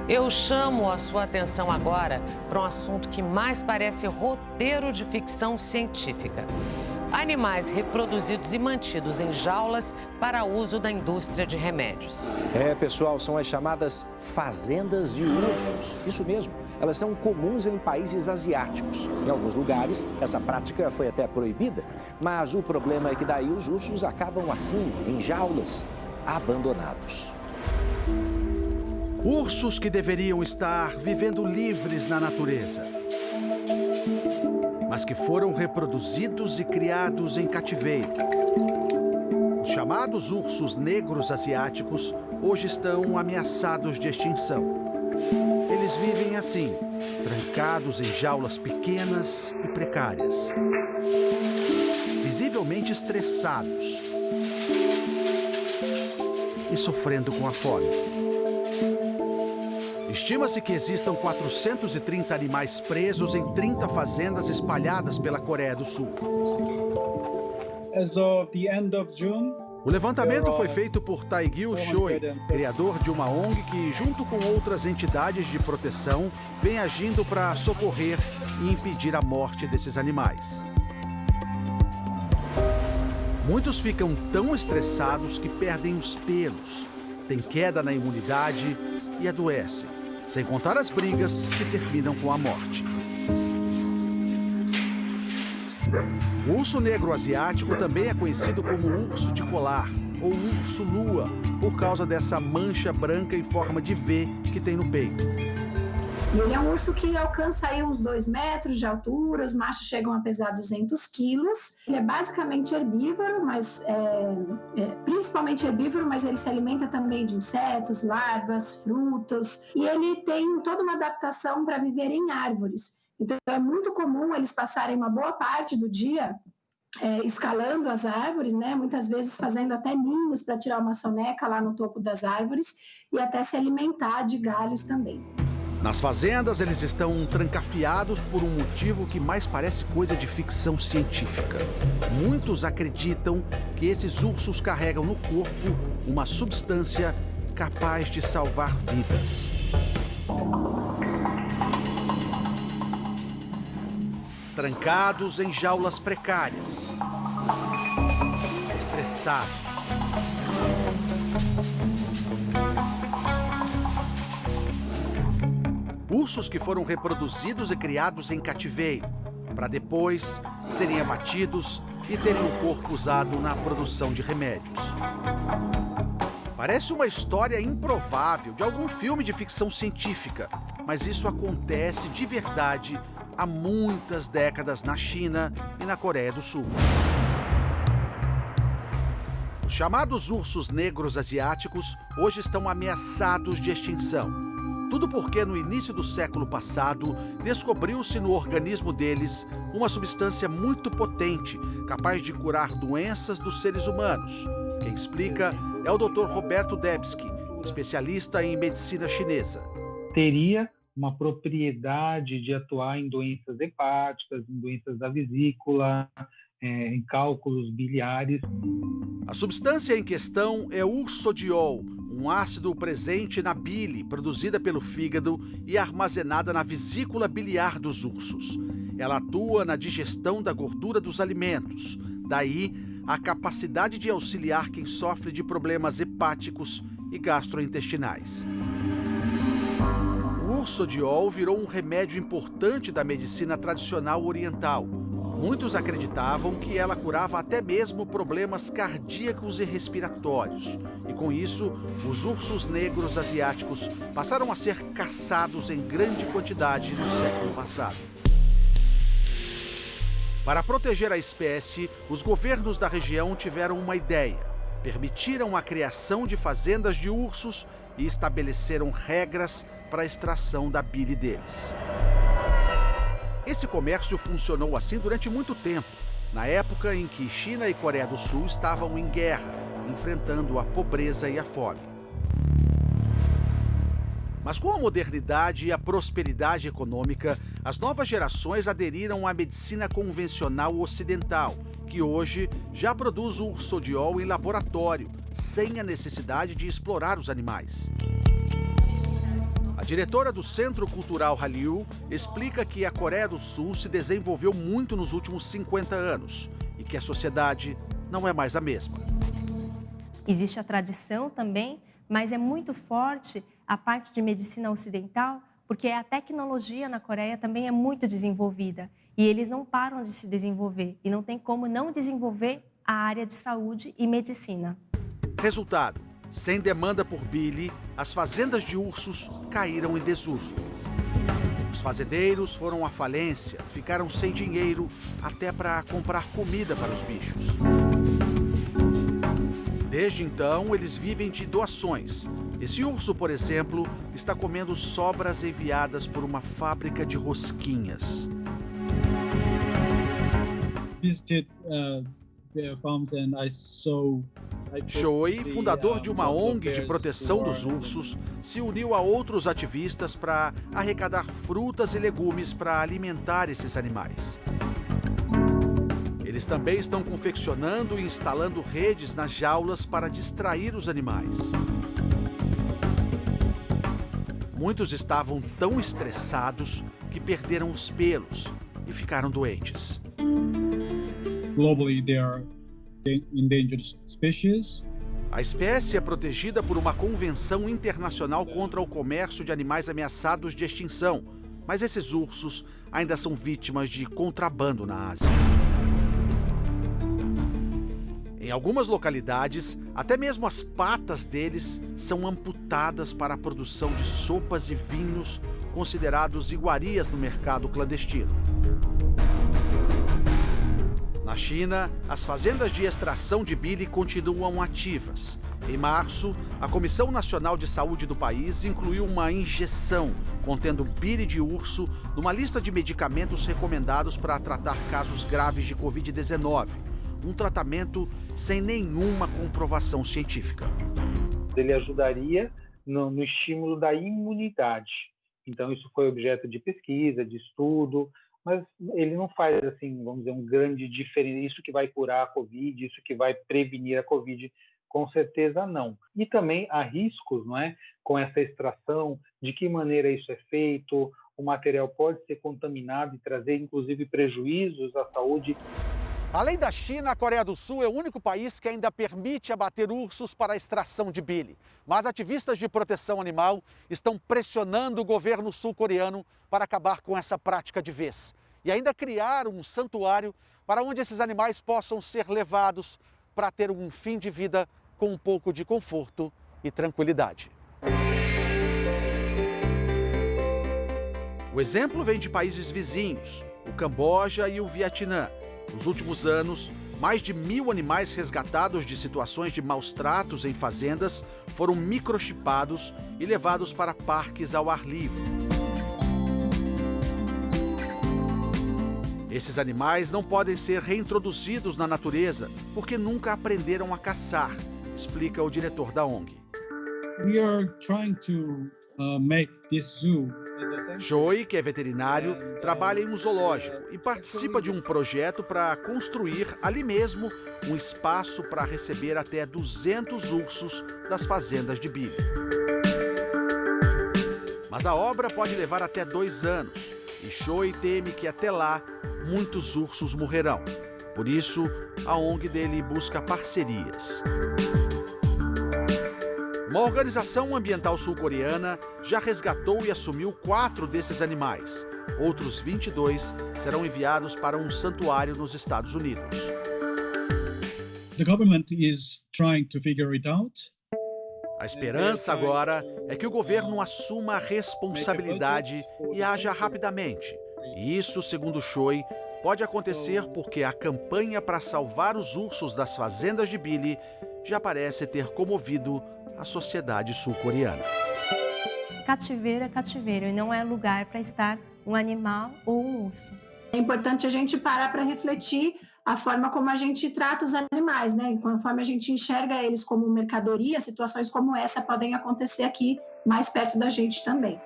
Eu chamo a sua atenção agora para um assunto que mais parece roteiro de ficção científica. Animais reproduzidos e mantidos em jaulas para uso da indústria de remédios. Pessoal, são as chamadas fazendas de ursos. Isso mesmo, elas são comuns em países asiáticos. Em alguns lugares, essa prática foi até proibida. Mas o problema é que daí os ursos acabam assim, em jaulas, abandonados. Ursos que deveriam estar vivendo livres na natureza, mas que foram reproduzidos e criados em cativeiro. Os chamados ursos negros asiáticos hoje estão ameaçados de extinção. Eles vivem assim, trancados em jaulas pequenas e precárias, visivelmente estressados e sofrendo com a fome. Estima-se que existam 430 animais presos em 30 fazendas espalhadas pela Coreia do Sul. O levantamento foi feito por Tae-gil Choi, criador de uma ONG que, junto com outras entidades de proteção, vem agindo para socorrer e impedir a morte desses animais. Muitos ficam tão estressados que perdem os pelos, têm queda na imunidade e adoecem. Sem contar as brigas que terminam com a morte. O urso negro asiático também é conhecido como urso de colar ou urso-lua, por causa dessa mancha branca em forma de V que tem no peito. Ele é um urso que alcança aí uns 2 metros de altura, os machos chegam a pesar 200 quilos. Ele é basicamente herbívoro, mas principalmente herbívoro, mas ele se alimenta também de insetos, larvas, frutos. E ele tem toda uma adaptação para viver em árvores. Então é muito comum eles passarem uma boa parte do dia escalando as árvores, né? Muitas vezes fazendo até ninhos para tirar uma soneca lá no topo das árvores e até se alimentar de galhos também. Nas fazendas, eles estão trancafiados por um motivo que mais parece coisa de ficção científica. Muitos acreditam que esses ursos carregam no corpo uma substância capaz de salvar vidas. Trancados em jaulas precárias, estressados. Ursos que foram reproduzidos e criados em cativeiro, para depois serem abatidos e terem o corpo usado na produção de remédios. Parece uma história improvável de algum filme de ficção científica, mas isso acontece de verdade há muitas décadas na China e na Coreia do Sul. Os chamados ursos negros asiáticos hoje estão ameaçados de extinção. Tudo porque no início do século passado descobriu-se no organismo deles uma substância muito potente, capaz de curar doenças dos seres humanos. Quem explica é o Dr. Roberto Debski, especialista em medicina chinesa. Teria uma propriedade de atuar em doenças hepáticas, em doenças da vesícula, em cálculos biliares. A substância em questão é ursodiol, um ácido presente na bile, produzida pelo fígado e armazenada na vesícula biliar dos ursos. Ela atua na digestão da gordura dos alimentos. Daí, a capacidade de auxiliar quem sofre de problemas hepáticos e gastrointestinais. O ursodiol virou um remédio importante da medicina tradicional oriental. Muitos acreditavam que ela curava até mesmo problemas cardíacos e respiratórios. E com isso, os ursos negros asiáticos passaram a ser caçados em grande quantidade no século passado. Para proteger a espécie, os governos da região tiveram uma ideia. Permitiram a criação de fazendas de ursos e estabeleceram regras para a extração da bile deles. Esse comércio funcionou assim durante muito tempo, na época em que China e Coreia do Sul estavam em guerra, enfrentando a pobreza e a fome. Mas com a modernidade e a prosperidade econômica, as novas gerações aderiram à medicina convencional ocidental, que hoje já produz o ursodiol em laboratório, sem a necessidade de explorar os animais. A A diretora do Centro Cultural Hallyu explica que a Coreia do Sul se desenvolveu muito nos últimos 50 anos e que a sociedade não é mais a mesma. Existe a tradição também, mas é muito forte a parte de medicina ocidental, porque a tecnologia na Coreia também é muito desenvolvida e eles não param de se desenvolver e não tem como não desenvolver a área de saúde e medicina. Resultado: sem demanda por bile, as fazendas de ursos caíram em desuso. Os fazendeiros foram à falência, ficaram sem dinheiro até para comprar comida para os bichos. Desde então, eles vivem de doações. Esse urso, por exemplo, está comendo sobras enviadas por uma fábrica de rosquinhas. Choi, fundador de uma ONG de proteção dos ursos, se uniu a outros ativistas para arrecadar frutas e legumes para alimentar esses animais. Eles também estão confeccionando e instalando redes nas jaulas para distrair os animais. Muitos estavam tão estressados que perderam os pelos e ficaram doentes. Globally, they are endangered species. A espécie é protegida por uma convenção internacional contra o comércio de animais ameaçados de extinção, mas esses ursos ainda são vítimas de contrabando na Ásia. Em algumas localidades, até mesmo as patas deles são amputadas para a produção de sopas e vinhos considerados iguarias no mercado clandestino. Na China, as fazendas de extração de bile continuam ativas. Em março, a Comissão Nacional de Saúde do país incluiu uma injeção contendo bile de urso numa lista de medicamentos recomendados para tratar casos graves de Covid-19. Um tratamento sem nenhuma comprovação científica. Ele ajudaria no estímulo da imunidade. Então, isso foi objeto de pesquisa, de estudo, mas ele não faz, assim, vamos dizer, um grande diferença. Isso que vai curar a Covid, isso que vai prevenir a Covid, com certeza não. E também há riscos, não é? Com essa extração, de que maneira isso é feito, o material pode ser contaminado e trazer, inclusive, prejuízos à saúde. Além da China, a Coreia do Sul é o único país que ainda permite abater ursos para a extração de bile. Mas ativistas de proteção animal estão pressionando o governo sul-coreano para acabar com essa prática de vez. E ainda criar um santuário para onde esses animais possam ser levados para ter um fim de vida com um pouco de conforto e tranquilidade. O exemplo vem de países vizinhos, o Camboja e o Vietnã. Nos últimos anos, mais de 1.000 animais resgatados de situações de maus tratos em fazendas foram microchipados e levados para parques ao ar livre. Esses animais não podem ser reintroduzidos na natureza porque nunca aprenderam a caçar, explica o diretor da ONG. We are trying to make this zoo. Choi, que é veterinário, trabalha em um zoológico e participa de um projeto para construir ali mesmo um espaço para receber até 200 ursos das fazendas de bile. Mas a obra pode levar até 2 anos e Choi teme que até lá muitos ursos morrerão. Por isso, a ONG dele busca parcerias. Uma organização ambiental sul-coreana já resgatou e assumiu 4 desses animais. Outros 22 serão enviados para um santuário nos Estados Unidos. The government is trying to figure it out. A esperança agora é que o governo assuma a responsabilidade e haja rapidamente. E isso, segundo Choi, pode acontecer porque a campanha para salvar os ursos das fazendas de bile já parece ter comovido a sociedade sul-coreana. Cativeiro é cativeiro e não é lugar para estar um animal ou um urso. É importante a gente parar para refletir a forma como a gente trata os animais, né? Conforme a gente enxerga eles como mercadoria, situações como essa podem acontecer aqui mais perto da gente também.